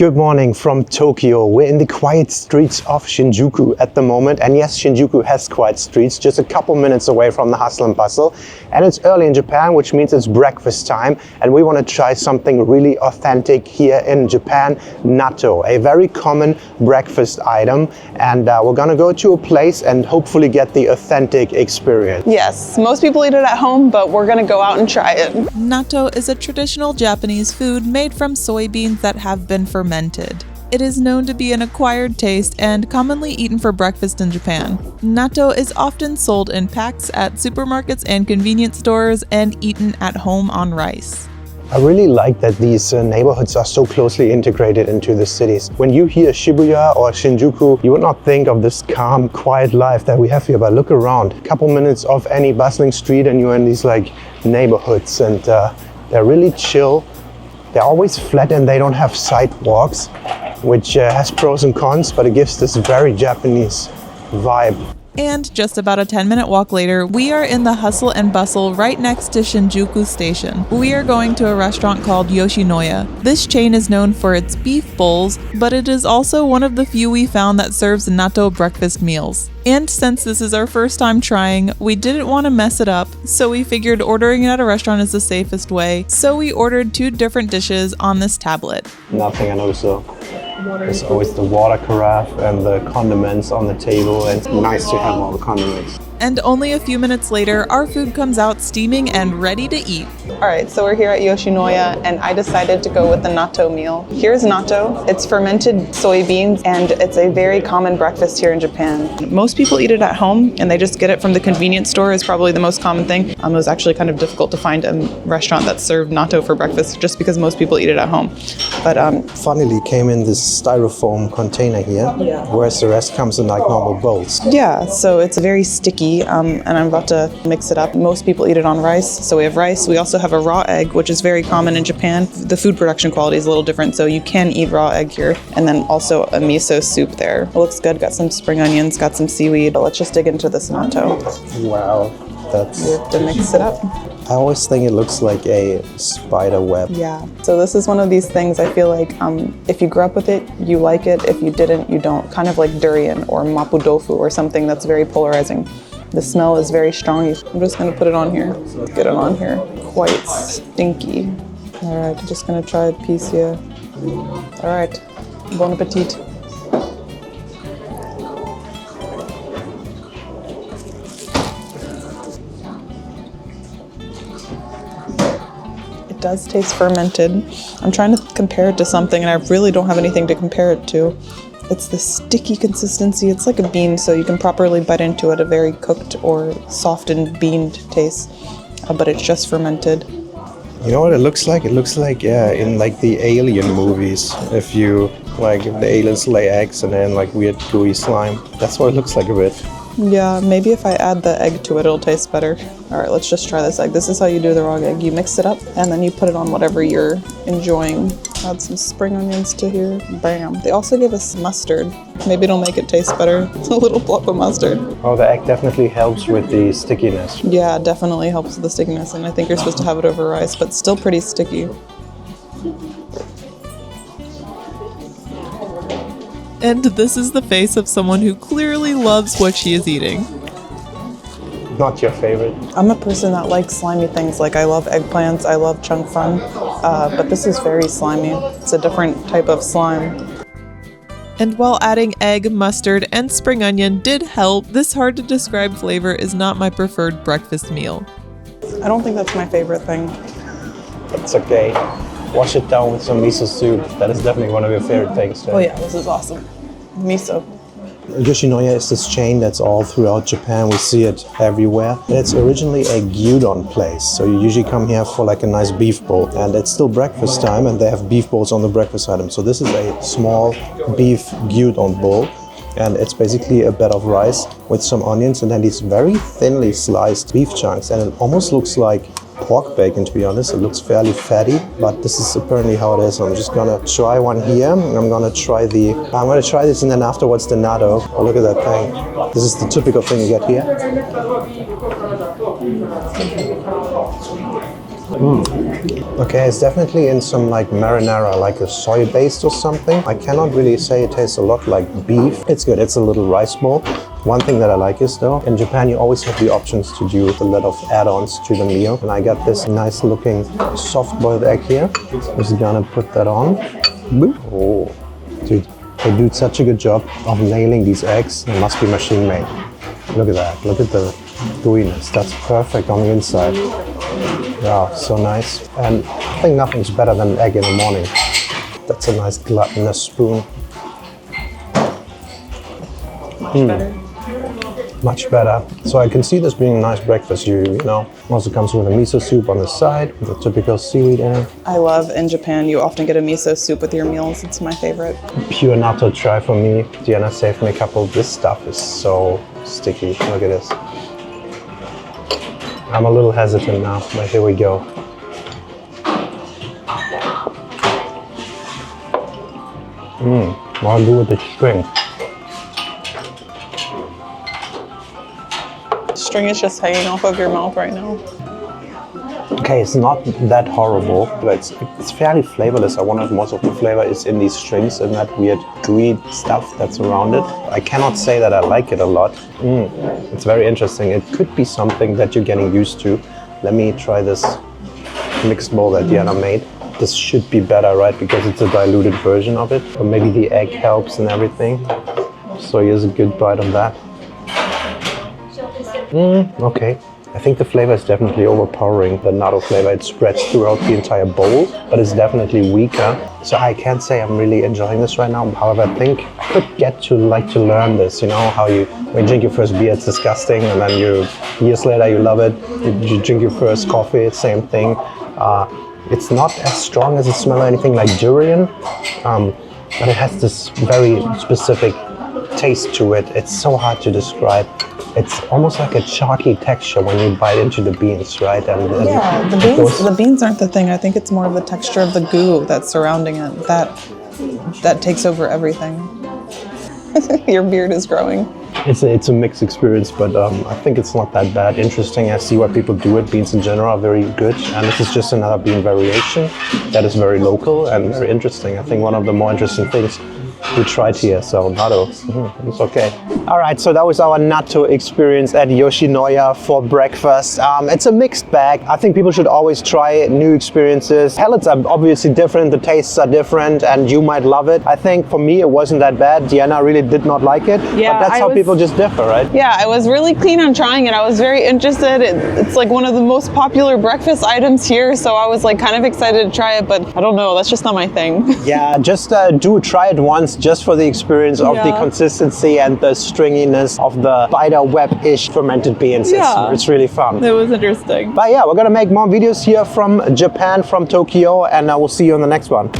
Good morning from Tokyo. We're in the quiet streets of Shinjuku at the moment. And yes, Shinjuku has quiet streets, just a couple minutes away from the hustle and bustle. And it's early in Japan, which means it's breakfast time. And we want to try something really authentic here in Japan, natto, a very common breakfast item. And we're going to go to a place and hopefully get the authentic experience. Yes, most people eat it at home, but we're going to go out and try it. Natto is a traditional Japanese food made from soybeans that have been fermented. It is known to be an acquired taste and commonly eaten for breakfast in Japan. Natto is often sold in packs at supermarkets and convenience stores and eaten at home on rice. I really like that these neighborhoods are so closely integrated into the cities. When you hear Shibuya or Shinjuku, you would not think of this calm, quiet life that we have here, but look around. A couple minutes off any bustling street and you're in these neighborhoods, and they're really chill. They're always flat and they don't have sidewalks, which has pros and cons, but it gives this very Japanese vibe. And just about a 10-minute walk later, we are in the hustle and bustle right next to Shinjuku Station. We are going to a restaurant called Yoshinoya. This chain is known for its beef bowls, but it is also one of the few we found that serves natto breakfast meals. And since this is our first time trying, we didn't want to mess it up, so we figured ordering it at a restaurant is the safest way. So we ordered 2 different dishes on this tablet. Nothing I noticed though. There's always the water carafe and the condiments on the table, and it's nice to have all the condiments. And only a few minutes later, our food comes out steaming and ready to eat. All right, so we're here at Yoshinoya, and I decided to go with the natto meal. Here's natto. It's fermented soybeans, and it's a very common breakfast here in Japan. Most people eat it at home, and they just get it from the convenience store is probably the most common thing. It was actually kind of difficult to find a restaurant that served natto for breakfast, just because most people eat it at home. But funnily, it came in this styrofoam container here, whereas the rest comes in normal bowls. Yeah, so it's very sticky. And I'm about to mix it up. Most people eat it on rice, so we have rice. We also have a raw egg, which is very common in Japan. The food production quality is a little different, so you can eat raw egg here. And then also a miso soup there. It looks good, got some spring onions, got some seaweed. But let's just dig into this natto. Wow, that's... We have to mix it up. I always think it looks like a spider web. Yeah, so this is one of these things I feel like if you grew up with it, you like it. If you didn't, you don't. Kind of like durian or mapo tofu or something that's very polarizing. The smell is very strong. I'm just gonna put it on here. Get it on here. Quite stinky. All right, I'm just gonna try a piece here. All right, bon appetit. It does taste fermented. I'm trying to compare it to something and I really don't have anything to compare it to. It's the sticky consistency. It's like a bean, so you can properly bite into it, a very cooked or softened beaned taste, but it's just fermented. You know what it looks like? It looks like in the Alien movies. If the aliens lay eggs and then weird gooey slime. That's what it looks like a bit. Yeah, maybe if I add the egg to it, it'll taste better. All right, let's just try this egg. This is how you do the raw egg. You mix it up and then you put it on whatever you're enjoying. Add some spring onions to here. Bam. They also give us mustard. Maybe it'll make it taste better. A little blob of mustard. Oh, the egg definitely helps with the stickiness. Yeah, definitely helps with the stickiness. And I think you're supposed to have it over rice, but still pretty sticky. And this is the face of someone who clearly loves what she is eating. Not your favorite? I'm a person that likes slimy things. I love eggplants, I love chung fun, but this is very slimy. It's a different type of slime. And while adding egg, mustard, and spring onion did help, this hard to describe flavor is not my preferred breakfast meal. I don't think that's my favorite thing. It's okay. Wash it down with some miso soup. That is definitely one of your favorite things. Right? Oh yeah, this is awesome. Miso. Yoshinoya is this chain that's all throughout Japan. We see it everywhere. And it's originally a gyudon place. So you usually come here for a nice beef bowl. And it's still breakfast time and they have beef bowls on the breakfast item. So this is a small beef gyudon bowl. And it's basically a bed of rice with some onions and then these very thinly sliced beef chunks. And it almost looks like pork bacon, to be honest. It looks fairly fatty, but this is apparently how it is. I'm just gonna try one here. I'm gonna try this and then afterwards the natto. Oh, look at that thing. This is the typical thing you get here. Okay, it's definitely in some like marinara, like a soy based or something. I cannot really say it tastes a lot like beef. It's good, it's a little rice bowl. One thing that I like is though, in Japan you always have the options to do a lot of add-ons to the meal. And I got this nice looking soft boiled egg here. I'm just gonna put that on. Oh, dude, they do such a good job of nailing these eggs. They must be machine made. Look at that, look at the gooiness. That's perfect on the inside. Wow, so nice. And I think nothing's better than an egg in the morning. That's a nice gluttonous spoon. Much better. So I can see this being a nice breakfast. You know, also comes with a miso soup on the side, with the typical seaweed in it. I love in Japan, you often get a miso soup with your meals. It's my favorite. Pure natto try for me. Diana saved me a couple. This stuff is so sticky. Look at this. I'm a little hesitant now, but here we go. What I'll do with the string. String is just hanging off of your mouth right now. Okay, it's not that horrible, but it's fairly flavorless. I wonder if most of the flavor is in these strings and that weird gooey stuff that's around it. I cannot say that I like it a lot. It's very interesting. It could be something that you're getting used to. Let me try this mixed bowl that Diana made. This should be better, right? Because it's a diluted version of it. Or maybe the egg helps and everything. So here's a good bite of that. Okay. I think the flavor is definitely overpowering the natto flavor. It spreads throughout the entire bowl, but it's definitely weaker. So I can't say I'm really enjoying this right now. However, I think I could get to like to learn this, you know, how when you drink your first beer, it's disgusting, and then years later you love it. You drink your first coffee, it's same thing. It's not as strong as it smells or anything like durian, but it has this very specific taste to it. It's so hard to describe. It's almost like a chalky texture when you bite into the beans, right? Yeah, the beans aren't the thing. I think it's more of the texture of the goo that's surrounding it that takes over everything. Your beard is growing. It's a mixed experience, but I think it's not that bad. Interesting. I see why people do it. Beans in general are very good, and this is just another bean variation that is very local and very interesting. I think one of the more interesting things we tried here, so natto, it's okay. All right, so that was our natto experience at Yoshinoya for breakfast. It's a mixed bag. I think people should always try new experiences. Pellets are obviously different, the tastes are different, and you might love it. I think for me, it wasn't that bad. Diana really did not like it, yeah, but that's how people just differ, right? Yeah, I was really keen on trying it. I was very interested. It's like one of the most popular breakfast items here, so I was like kind of excited to try it, but I don't know, that's just not my thing. Yeah, just try it once, just for the experience of the consistency and the stringiness of the spider web-ish fermented beans. It's really fun. It was interesting. But yeah, we're gonna make more videos here from Japan, from Tokyo, and I will see you on the next one.